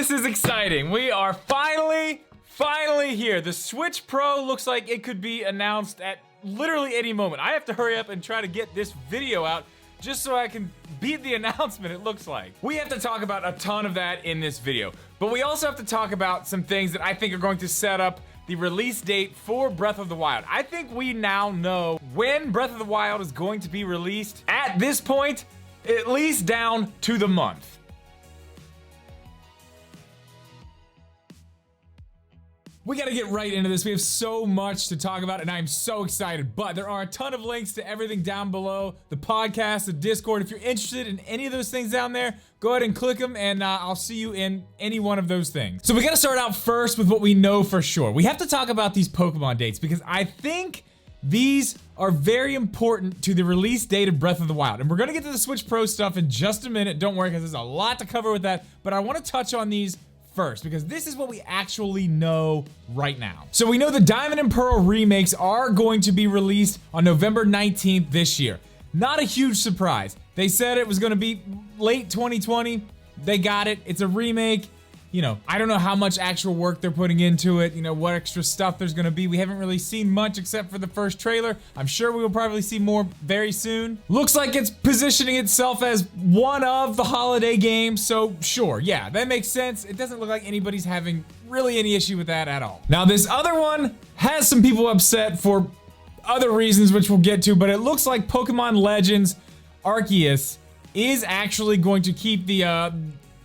this is exciting. We are finally here. The Switch Pro looks like it could be announced at literally any moment. I have to hurry up and try to get this video out just so I can beat the announcement, it looks like. We have to talk about a ton of that in this video, but we also have to talk about some things that I think are going to set up the release date for Breath of the Wild. I think we now know when Breath of the Wild is going to be released. At this point, at least down to the month. We gotta get right into this. We have so much to talk about and I'm so excited, but there are a ton of links to everything down below, the podcast, the Discord. If you're interested in any of those things down there, go ahead and click them and I'll see you in any one of those things. So we gotta start out first with what we know for sure. We have to talk about these Pokemon dates because I think these are very important to the release date of Breath of the Wild. And we're gonna get to the Switch Pro stuff in just a minute. Don't worry, because there's a lot to cover with that, but I wanna touch on these first because this is what we actually know right now. So we know the Diamond and Pearl remakes are going to be released on November 19th this year. Not a huge surprise. They said it was going to be late 2020. They got it. It's a remake. You know, I don't know how much actual work they're putting into it, you know, what extra stuff there's gonna be. We haven't really seen much except for the first trailer. I'm sure we will probably see more very soon. Looks like it's positioning itself as one of the holiday games, so sure, yeah, that makes sense. It doesn't look like anybody's having really any issue with that at all. Now, this other one has some people upset for other reasons, which we'll get to, but it looks like Pokemon Legends Arceus is actually going to keep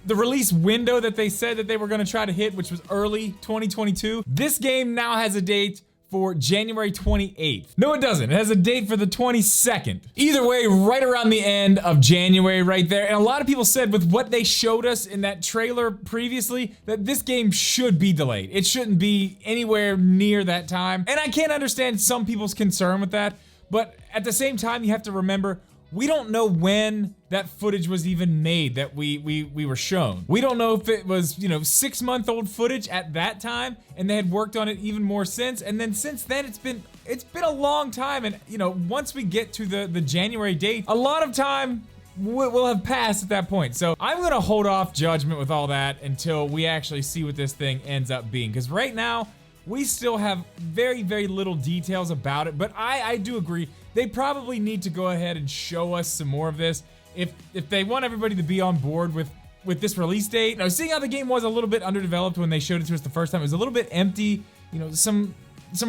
the release window that they said that they were gonna try to hit, which was early 2022. This game now has a date for January 28th. No, it doesn't. It has a date for the 22nd. Either way, right around the end of January right there. And a lot of people said with what they showed us in that trailer previously, that this game should be delayed. It shouldn't be anywhere near that time. And I can't understand some people's concern with that, but at the same time, you have to remember, we don't know when that footage was even made that we were shown. We don't know if it was, you know, 6-month-old footage at that time and they had worked on it even more since. And then since then it's been a long time. And you know, once we get to the January date, a lot of time will have passed at that point. So I'm gonna hold off judgment with all that until we actually see what this thing ends up being. Because right now, we still have very, very little details about it, but I do agree. They probably need to go ahead and show us some more of this if they want everybody to be on board with this release date. Now, seeing how the game was a little bit underdeveloped when they showed it to us the first time, it was a little bit empty, you know, some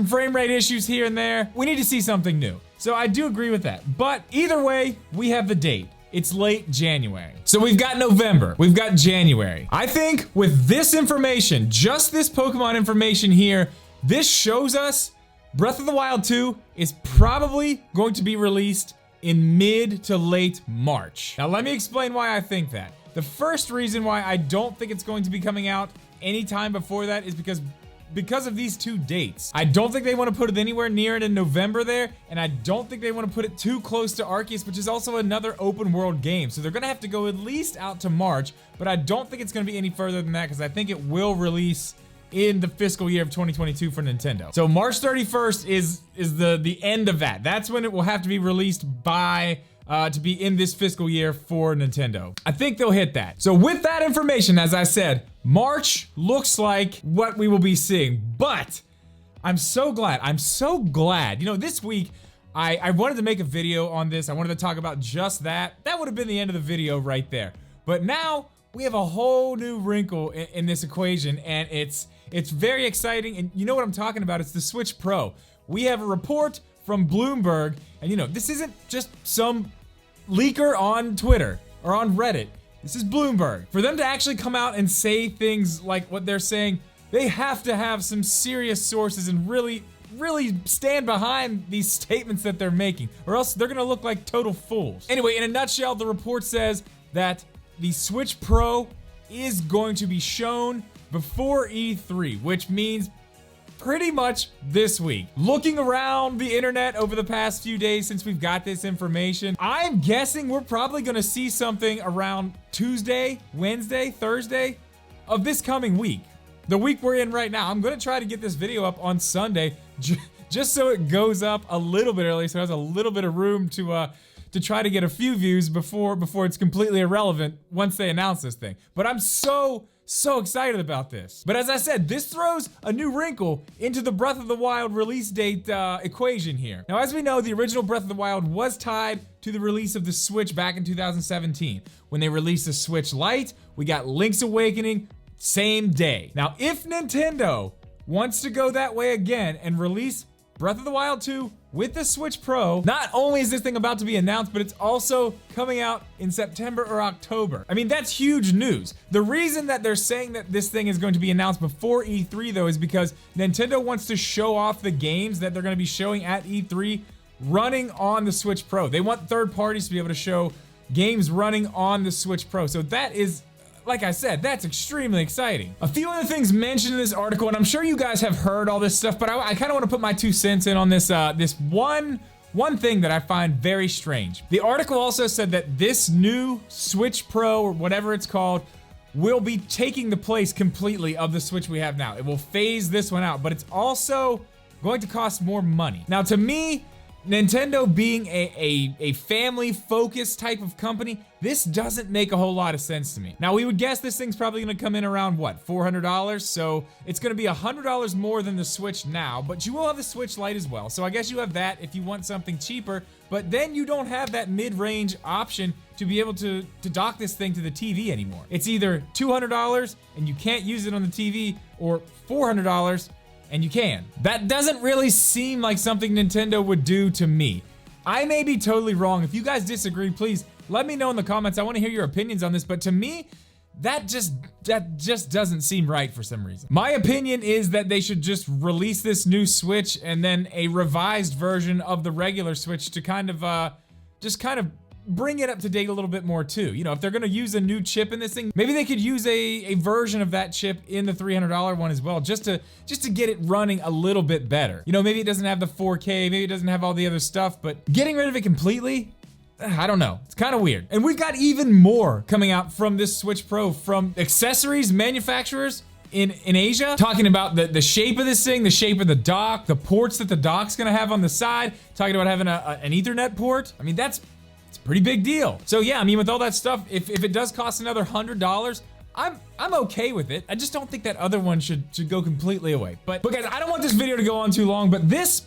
frame rate issues here and there. We need to see something new. So I do agree with that. But either way, we have the date. It's late January. So we've got November, we've got January. I think with this information, just this Pokemon information here, this shows us Breath of the Wild 2 is probably going to be released in mid to late March. Now let me explain why I think that. The first reason why I don't think it's going to be coming out anytime before that is because of these two dates. I don't think they want to put it anywhere near it in November there, and I don't think they want to put it too close to Arceus, which is also another open world game. So they're gonna have to go at least out to March, but I don't think it's gonna be any further than that because I think it will release in the fiscal year of 2022 for Nintendo. So March 31st is the end of that. That's when it will have to be released by to be in this fiscal year for Nintendo. I think they'll hit that. So with that information, as I said, March looks like what we will be seeing, but I'm so glad. You know, this week, I wanted to make a video on this. I wanted to talk about just that. That would have been the end of the video right there. But now we have a whole new wrinkle in this equation, and it's very exciting. And you know what I'm talking about? It's the Switch Pro. We have a report from Bloomberg, and you know, this isn't just some leaker on Twitter or on Reddit. This is Bloomberg. For them to actually come out and say things like what they're saying, they have to have some serious sources and really stand behind these statements that they're making, or else they're gonna look like total fools. Anyway, in a nutshell, the report says that the Switch Pro is going to be shown before E3, which means pretty much this week. Looking around the internet over the past few days since we've got this information, I'm guessing we're probably gonna see something around Tuesday, Wednesday, Thursday of this coming week. The week we're in right now. I'm gonna try to get this video up on Sunday just so it goes up a little bit early, so it has a little bit of room to to try to get a few views before it's completely irrelevant once they announce this thing. But I'm so excited about this. But as I said, this throws a new wrinkle into the Breath of the Wild release date equation here. Now, as we know, the original Breath of the Wild was tied to the release of the Switch back in 2017. When they released the Switch Lite, we got Link's Awakening same day. Now, if Nintendo wants to go that way again and release Breath of the Wild 2 with the Switch Pro, not only is this thing about to be announced, but it's also coming out in September or October. I mean, that's huge news. The reason that they're saying that this thing is going to be announced before E3 though is because Nintendo wants to show off the games that they're going to be showing at E3 running on the Switch Pro. They want third parties to be able to show games running on the Switch Pro. So that is, like I said, that's extremely exciting. A few other things mentioned in this article, and I'm sure you guys have heard all this stuff, but I kind of want to put my 2 cents in on this this one thing that I find very strange. The article also said that this new Switch Pro, or whatever it's called, will be taking the place completely of the Switch we have now. It will phase this one out, but it's also going to cost more money. Now, to me, Nintendo being a family-focused type of company, this doesn't make a whole lot of sense to me. Now, we would guess this thing's probably gonna come in around, what, $400? So it's gonna be $100 more than the Switch now, but you will have the Switch Lite as well. So I guess you have that if you want something cheaper, but then you don't have that mid-range option to be able to dock this thing to the TV anymore. It's either $200 and you can't use it on the TV, or $400 and you can. That doesn't really seem like something Nintendo would do to me. I may be totally wrong. If you guys disagree, please let me know in the comments. I want to hear your opinions on this, but to me, that just doesn't seem right for some reason. My opinion is that they should just release this new Switch and then a revised version of the regular Switch to kind of just kind of bring it up to date a little bit more too. You know, if they're gonna use a new chip in this thing, maybe they could use a version of that chip in the $300 one as well, just to get it running a little bit better. You know, maybe it doesn't have the 4K, maybe it doesn't have all the other stuff, but getting rid of it completely, I don't know. It's kind of weird. And we've got even more coming out from this Switch Pro, from accessories manufacturers in Asia, talking about the shape of this thing, the shape of the dock, the ports that the dock's gonna have on the side, talking about having an Ethernet port. I mean, it's a pretty big deal. So yeah, I mean, with all that stuff, if it does cost another $100, I'm okay with it. I just don't think that other one should go completely away. But guys, I don't want this video to go on too long, but this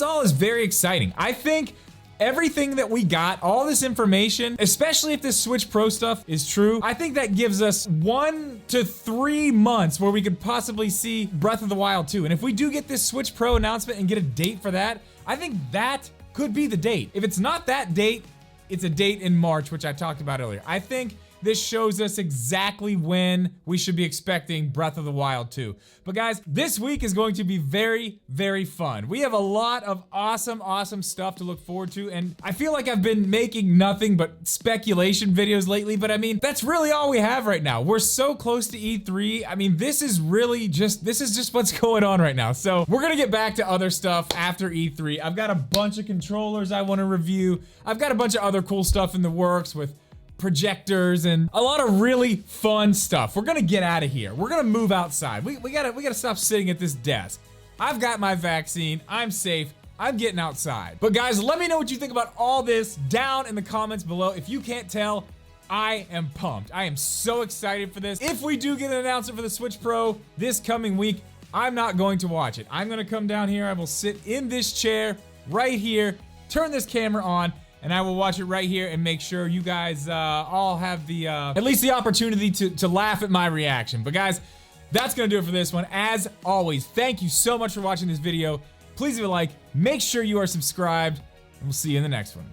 all is very exciting. I think everything that we got, all this information, especially if this Switch Pro stuff is true, I think that gives us 1 to 3 months where we could possibly see Breath of the Wild 2. And if we do get this Switch Pro announcement and get a date for that, I think that could be the date. If it's not that date, it's a date in March, which I talked about earlier. I think this shows us exactly when we should be expecting Breath of the Wild 2. But guys, this week is going to be very, very fun. We have a lot of awesome stuff to look forward to, and I feel like I've been making nothing but speculation videos lately, but I mean, that's really all we have right now. We're so close to E3. I mean, this is just what's going on right now. So we're gonna get back to other stuff after E3. I've got a bunch of controllers I wanna review. I've got a bunch of other cool stuff in the works with projectors and a lot of really fun stuff. We're gonna get out of here. We're gonna move outside. We gotta stop sitting at this desk. I've got my vaccine. I'm safe. I'm getting outside. But guys, let me know what you think about all this down in the comments below. If you can't tell, I am pumped. I am so excited for this. If we do get an announcement for the Switch Pro this coming week, I'm not going to watch it. I'm gonna come down here. I will sit in this chair right here, turn this camera on, and I will watch it right here and make sure you guys all have the at least the opportunity to laugh at my reaction. But guys, that's gonna do it for this one. As always, thank you so much for watching this video. Please leave a like, make sure you are subscribed, and we'll see you in the next one.